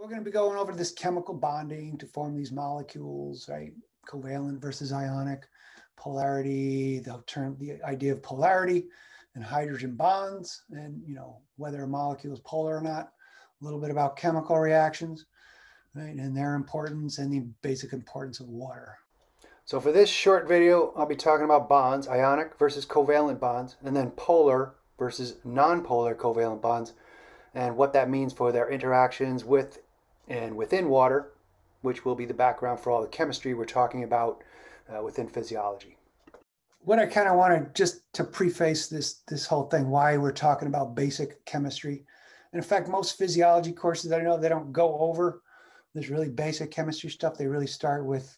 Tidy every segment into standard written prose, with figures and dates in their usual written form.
We're going to be going over this chemical bonding to form these molecules, right? Covalent versus ionic, polarity, the idea of polarity and hydrogen bonds, and whether a molecule is polar or not. A little bit about chemical reactions, right? And their importance and the basic importance of water. So for this short video, I'll be talking about bonds, ionic versus covalent bonds, and then polar versus nonpolar covalent bonds, and what that means for their interactions with and within water, which will be the background for all the chemistry we're talking about within physiology. What I kind of want to just to preface this whole thing, why we're talking about basic chemistry. And in fact, most physiology courses that I know, they don't go over this really basic chemistry stuff. They really start with,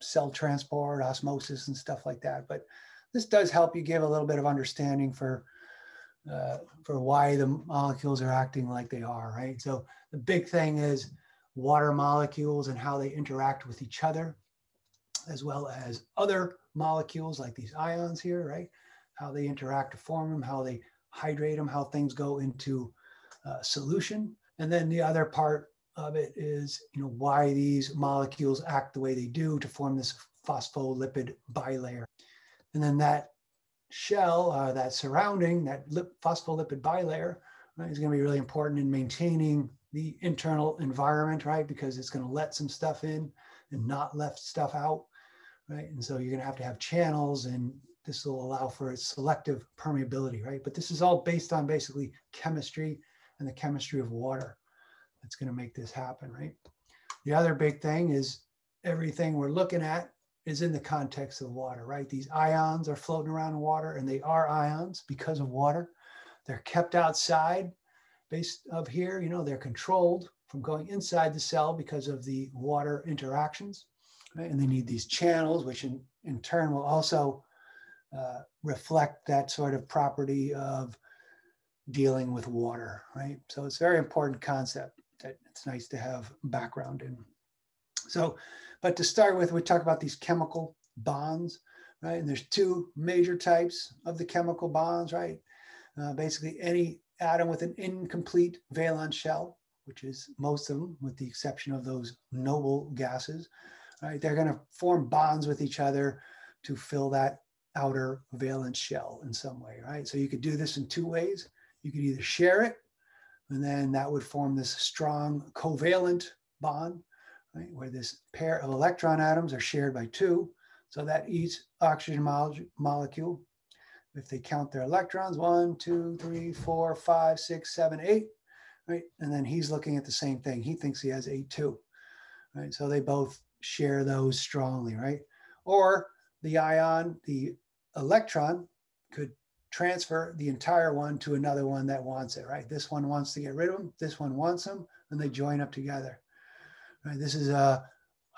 cell transport, osmosis, and stuff like that. But this does help you give a little bit of understanding for why the molecules are acting like they are, right? So the big thing is water molecules and how they interact with each other, as well as other molecules like these ions here, right? How they interact to form them, how they hydrate them, how things go into solution. And then the other part of it is, why these molecules act the way they do to form this phospholipid bilayer. And then that shell, that surrounding, that phospholipid bilayer, right, is going to be really important in maintaining the internal environment, right? Because it's going to let some stuff in and not let stuff out, right? And so you're going to have channels, and this will allow for its selective permeability, right? But this is all based on basically chemistry and the chemistry of water that's going to make this happen, right? The other big thing is everything we're looking at is in the context of water, right? These ions are floating around in water, and they are ions because of water. They're kept outside based of here, they're controlled from going inside the cell because of the water interactions, right? And they need these channels, which in turn will also reflect that sort of property of dealing with water, right? So it's a very important concept that it's nice to have background in. So, but to start with, we talk about these chemical bonds, right? And there's two major types of the chemical bonds, right? Basically any atom with an incomplete valence shell, which is most of them, with the exception of those noble gases, right? They're going to form bonds with each other to fill that outer valence shell in some way, right? So you could do this in two ways. You could either share it, and then that would form this strong covalent bond, right, where this pair of electron atoms are shared by two. So that each oxygen molecule, if they count their electrons, 1, 2, 3, 4, 5, 6, 7, 8, right? And then he's looking at the same thing. He thinks he has 8 too, right? So they both share those strongly, right? Or the electron could transfer the entire one to another one that wants it, right? This one wants to get rid of them. This one wants them, and they join up together. Right? This is a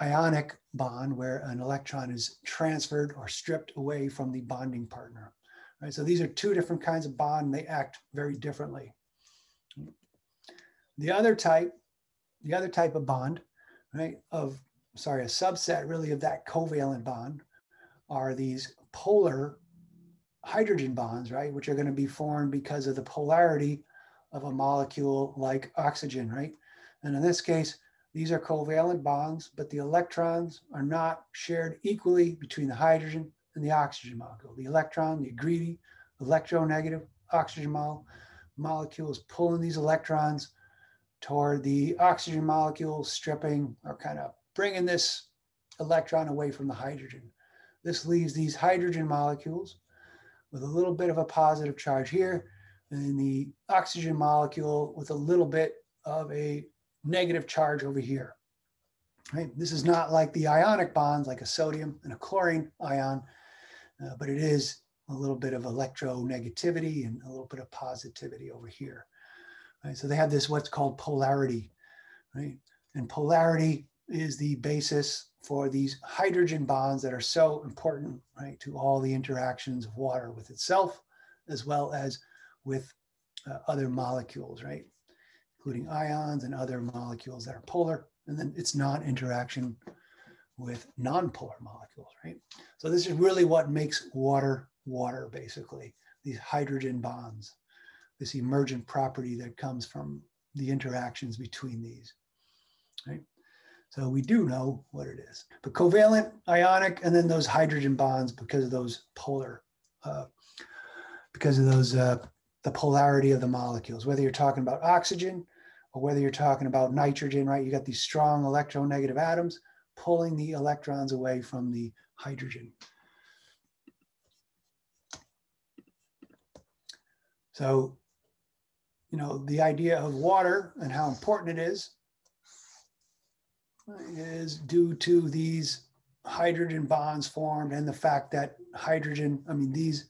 ionic bond where an electron is transferred or stripped away from the bonding partner. Right? So these are two different kinds of bond, and they act very differently. The other type of bond, right, a subset really of that covalent bond are these polar hydrogen bonds, right, which are going to be formed because of the polarity of a molecule like oxygen, right? And in this case, these are covalent bonds, but the electrons are not shared equally between the hydrogen and the oxygen molecule. The electron, the greedy electronegative oxygen molecule is pulling these electrons toward the oxygen molecule, stripping or kind of bringing this electron away from the hydrogen. This leaves these hydrogen molecules with a little bit of a positive charge here, and the oxygen molecule with a little bit of a negative charge over here. Right? This is not like the ionic bonds, like a sodium and a chlorine ion, but it is a little bit of electronegativity and a little bit of positivity over here. Right? So they have this what's called polarity, right? And polarity is the basis for these hydrogen bonds that are so important, right, to all the interactions of water with itself, as well as with other molecules, right, including ions and other molecules that are polar, and then its non-interaction with non-polar molecules, right? So this is really what makes water, basically, these hydrogen bonds, this emergent property that comes from the interactions between these. right? So we do know what it is. But covalent, ionic, and then those hydrogen bonds because of those polar, because of those the polarity of the molecules. Whether you're talking about oxygen or whether you're talking about nitrogen, right? You got these strong electronegative atoms pulling the electrons away from the hydrogen. So, you know, the idea of water and how important it is due to these hydrogen bonds formed and the fact that hydrogen, I mean, these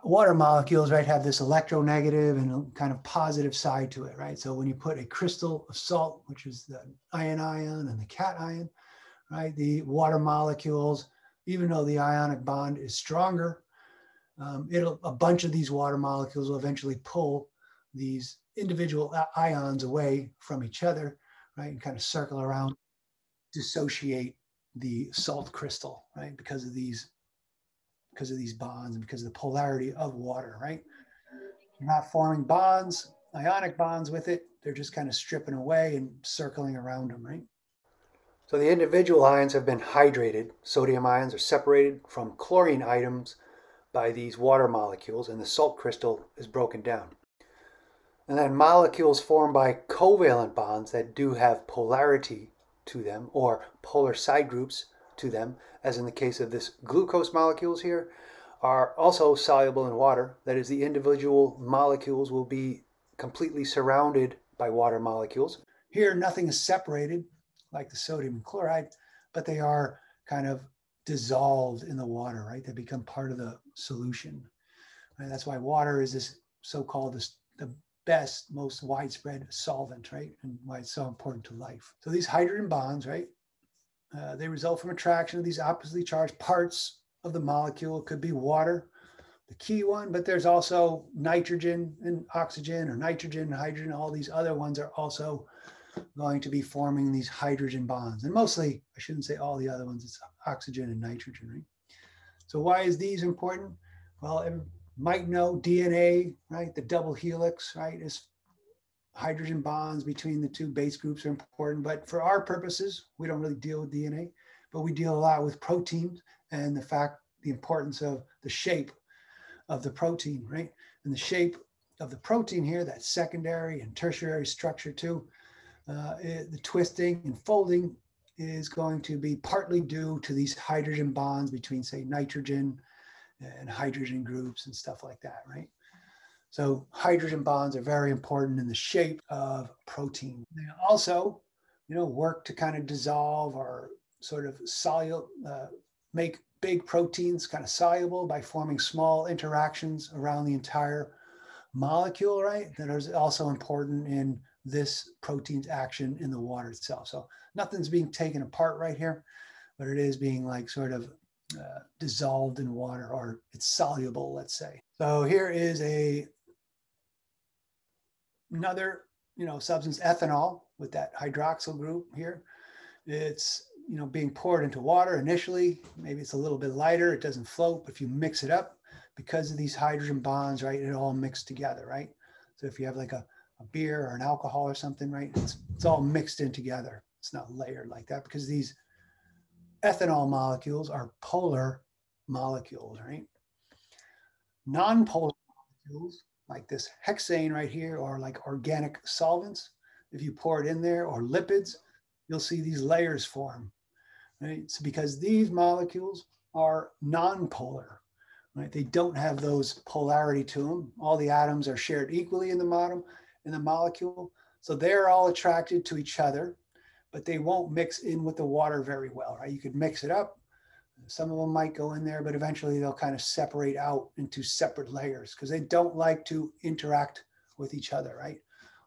water molecules, right, have this electronegative and a kind of positive side to it, right? So when you put a crystal of salt, which is the ion and the cation, right, the water molecules, even though the ionic bond is stronger, a bunch of these water molecules will eventually pull these individual ions away from each other, right, and kind of circle around, dissociate the salt crystal, right, because of these bonds and because of the polarity of water, right? You're not forming bonds, ionic bonds with it. They're just kind of stripping away and circling around them, right? So the individual ions have been hydrated. Sodium ions are separated from chlorine atoms by these water molecules, and the salt crystal is broken down. And then molecules formed by covalent bonds that do have polarity to them, or polar side groups to them, as in the case of this glucose molecules here, are also soluble in water. That is, the individual molecules will be completely surrounded by water molecules. Here, nothing is separated like the sodium and chloride, but they are kind of dissolved in the water, right? They become part of the solution. Right? That's why water is this so-called the best, most widespread solvent, right? And why it's so important to life. So these hydrogen bonds, right? They result from attraction of these oppositely charged parts of the molecule. It could be water, the key one, but there's also nitrogen and oxygen, or nitrogen and hydrogen. All these other ones are also going to be forming these hydrogen bonds. And mostly, I shouldn't say all the other ones, it's oxygen and nitrogen, right? So why is these important? Well, you might know DNA, right? The double helix, right, is hydrogen bonds between the two base groups are important. But for our purposes, we don't really deal with DNA, but we deal a lot with proteins and the importance of the shape of the protein, right? And the shape of the protein here, that secondary and tertiary structure too, the twisting and folding is going to be partly due to these hydrogen bonds between, say, nitrogen and hydrogen groups and stuff like that, right? So hydrogen bonds are very important in the shape of protein. They also, you know, work to kind of dissolve or sort of make big proteins kind of soluble by forming small interactions around the entire molecule, right? That is also important in this protein's action in the water itself. So nothing's being taken apart right here, but it is being like sort of dissolved in water, or it's soluble, let's say. So here is another, you know, substance, ethanol, with that hydroxyl group here. It's, you know, being poured into water initially. Maybe it's a little bit lighter, it doesn't float, but if you mix it up, because of these hydrogen bonds, right, it all mixed together, right? So if you have like a beer or an alcohol or something, right, it's all mixed in together. It's not layered like that because these ethanol molecules are polar molecules, right? Non-polar molecules, like this hexane right here, or like organic solvents, if you pour it in there, or lipids, you'll see these layers form, right? It's because these molecules are non-polar, right? They don't have those polarity to them. All the atoms are shared equally in the molecule. So they're all attracted to each other, but they won't mix in with the water very well, right? You could mix it up. Some of them might go in there, but eventually they'll kind of separate out into separate layers because they don't like to interact with each other, right?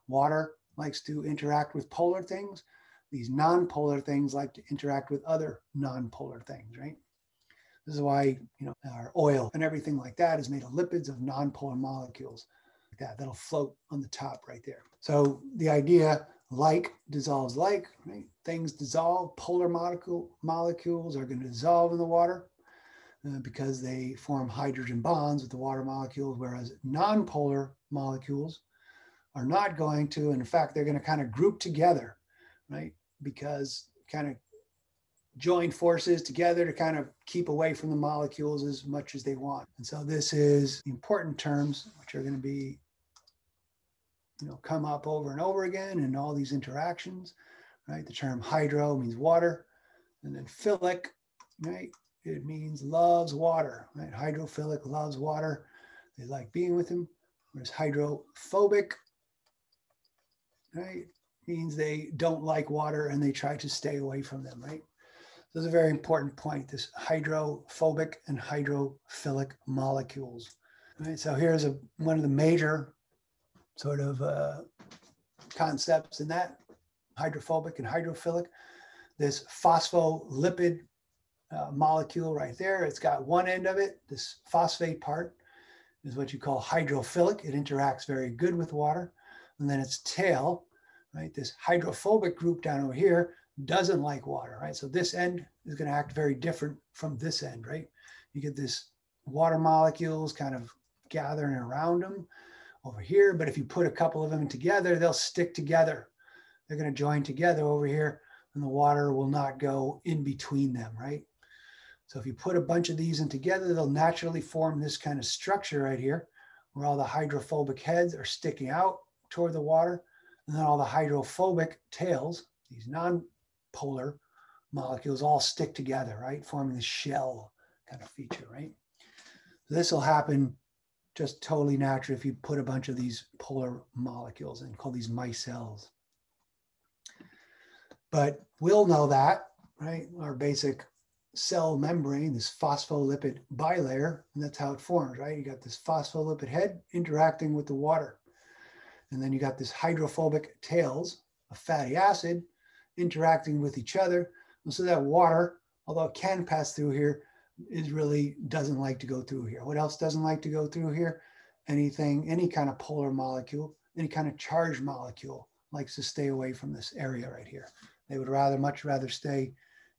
Water likes to interact with polar things. These non-polar things like to interact with other non-polar things, right? This is why, you know, our oil and everything like that is made of lipids, of non-polar molecules like that. That'll float on the top right there. So the idea, like dissolves like, right? Things dissolve. Polar molecules are going to dissolve in the water because they form hydrogen bonds with the water molecules, whereas non-polar molecules are not going to. And in fact, they're going to kind of group together, right? Because kind of join forces together to kind of keep away from the molecules as much as they want. And so this is the important terms, which are going to be, come up over and over again in all these interactions, right? The term hydro means water, and then philic, right? It means loves water, right? Hydrophilic loves water. They like being with him. Whereas hydrophobic, right, means they don't like water and they try to stay away from them, right? So this is a very important point, this hydrophobic and hydrophilic molecules. Right, so here's one of the major sort of concepts in that, hydrophobic and hydrophilic. This phospholipid molecule right there, it's got one end of it, this phosphate part is what you call hydrophilic. It interacts very good with water. And then its tail, right, this hydrophobic group down over here doesn't like water, right? So this end is going to act very different from this end, right? You get this water molecules kind of gathering around them over here, but if you put a couple of them together, they'll stick together. They're going to join together over here, and the water will not go in between them, right? So if you put a bunch of these in together, they'll naturally form this kind of structure right here, where all the hydrophobic heads are sticking out toward the water, and then all the hydrophobic tails, these nonpolar molecules, all stick together, right? Forming this shell kind of feature, right? So this will happen just totally natural if you put a bunch of these polar molecules in, call these micelles. But we'll know that, right? Our basic cell membrane, this phospholipid bilayer, and that's how it forms, right? You got this phospholipid head interacting with the water. And then you got this hydrophobic tails of fatty acid interacting with each other. And so that water, although it can pass through here, really doesn't like to go through here. What else doesn't like to go through here? Anything, any kind of polar molecule, any kind of charged molecule likes to stay away from this area right here. They would much rather stay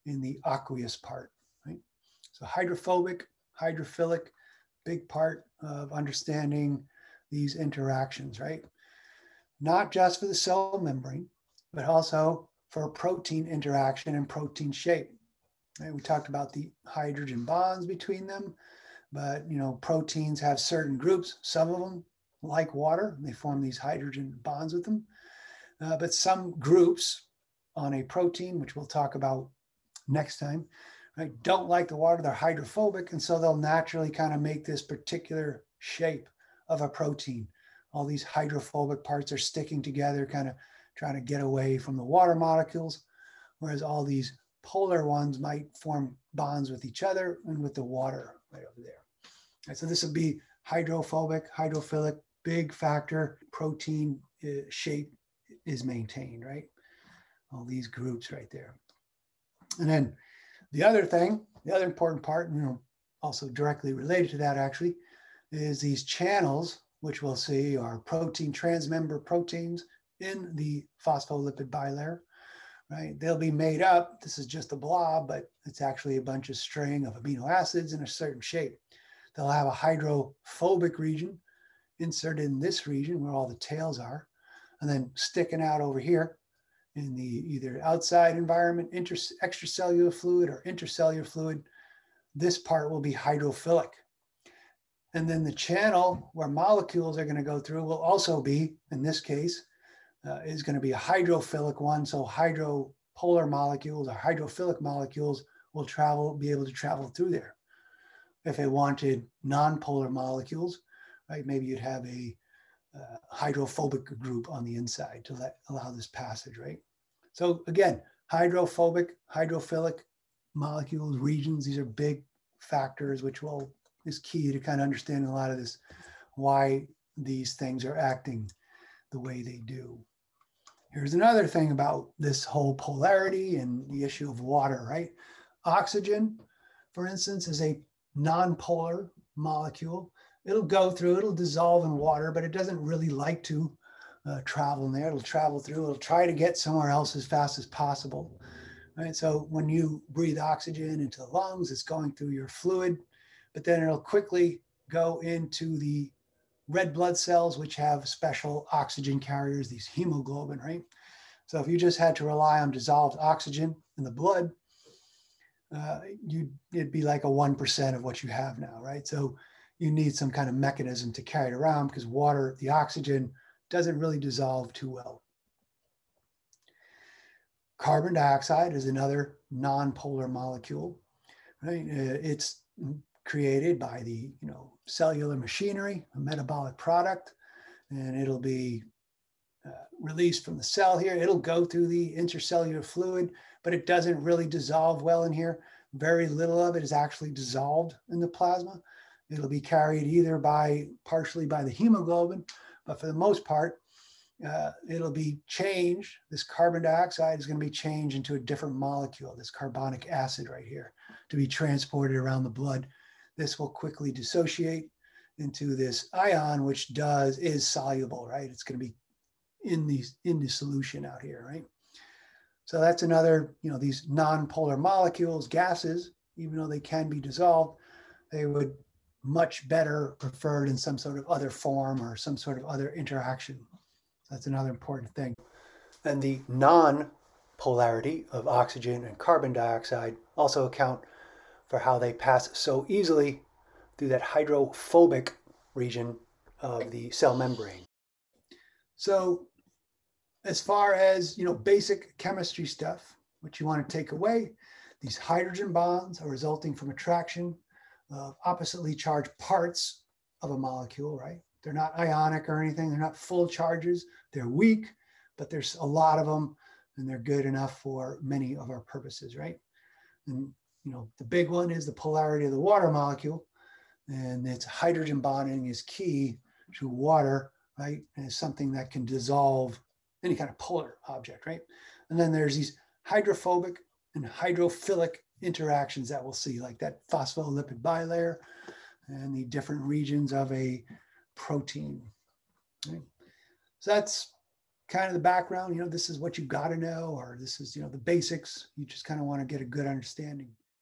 in the aqueous part, right? So hydrophobic, hydrophilic, big part of understanding these interactions, right? Not just for the cell membrane, but also for protein interaction and protein shape. Right? We talked about the hydrogen bonds between them, but proteins have certain groups. Some of them like water, they form these hydrogen bonds with them. But some groups on a protein, which we'll talk about next time, right, don't like the water. They're hydrophobic, and so they'll naturally kind of make this particular shape of a protein. All these hydrophobic parts are sticking together, kind of trying to get away from the water molecules, whereas all these polar ones might form bonds with each other and with the water right over there. Right, so this would be hydrophobic, hydrophilic, big factor. Protein shape is maintained, right? All these groups right there. And then the other thing, the other important part, also directly related to that actually, is these channels, which we'll see are protein transmembrane proteins in the phospholipid bilayer, right? They'll be made up. This is just a blob, but it's actually a bunch of string of amino acids in a certain shape. They'll have a hydrophobic region inserted in this region where all the tails are, and then sticking out over here in the either outside environment, extracellular fluid or intercellular fluid, this part will be hydrophilic. And then the channel where molecules are going to go through will also be, in this case, is going to be a hydrophilic one. So hydropolar molecules or hydrophilic molecules will be able to travel through there. If they wanted nonpolar molecules, right, maybe you'd have a hydrophobic group on the inside to allow this passage, right? So again, hydrophobic, hydrophilic molecules, regions, these are big factors, which is key to kind of understanding a lot of this, why these things are acting the way they do. Here's another thing about this whole polarity and the issue of water, right? Oxygen, for instance, is a nonpolar molecule. It'll dissolve in water, but it doesn't really like to travel in there. It'll travel through, it'll try to get somewhere else as fast as possible, right? So when you breathe oxygen into the lungs, it's going through your fluid, but then it'll quickly go into the red blood cells, which have special oxygen carriers, these hemoglobin, right? So if you just had to rely on dissolved oxygen in the blood, it'd be like a 1% of what you have now, right? So you need some kind of mechanism to carry it around because water, the oxygen, doesn't really dissolve too well. Carbon dioxide is another nonpolar molecule, right? It's created by the cellular machinery, a metabolic product, and it'll be released from the cell here. It'll go through the intercellular fluid, but it doesn't really dissolve well in here. Very little of it is actually dissolved in the plasma. It'll be carried either partially by the hemoglobin, but for the most part, it'll be changed. This carbon dioxide is going to be changed into a different molecule, this carbonic acid right here, to be transported around the blood. This will quickly dissociate into this ion, which is soluble, right? It's going to be in the solution out here, right? So that's another, these nonpolar molecules, gases, even though they can be dissolved, they would much better preferred in some sort of other form or some sort of other interaction. So that's another important thing. And the non-polarity of oxygen and carbon dioxide also account for how they pass so easily through that hydrophobic region of the cell membrane. So as far as, basic chemistry stuff, what you want to take away, these hydrogen bonds are resulting from attraction of oppositely charged parts of a molecule, right? They're not ionic or anything. They're not full charges. They're weak, but there's a lot of them and they're good enough for many of our purposes, right? And, the big one is the polarity of the water molecule, and its hydrogen bonding is key to water, right? And it's something that can dissolve any kind of polar object, right? And then there's these hydrophobic and hydrophilic interactions that we'll see, like that phospholipid bilayer and the different regions of a protein. Right? So that's kind of the background. This is what you've got to know, or this is, the basics. You just kind of want to get a good understanding.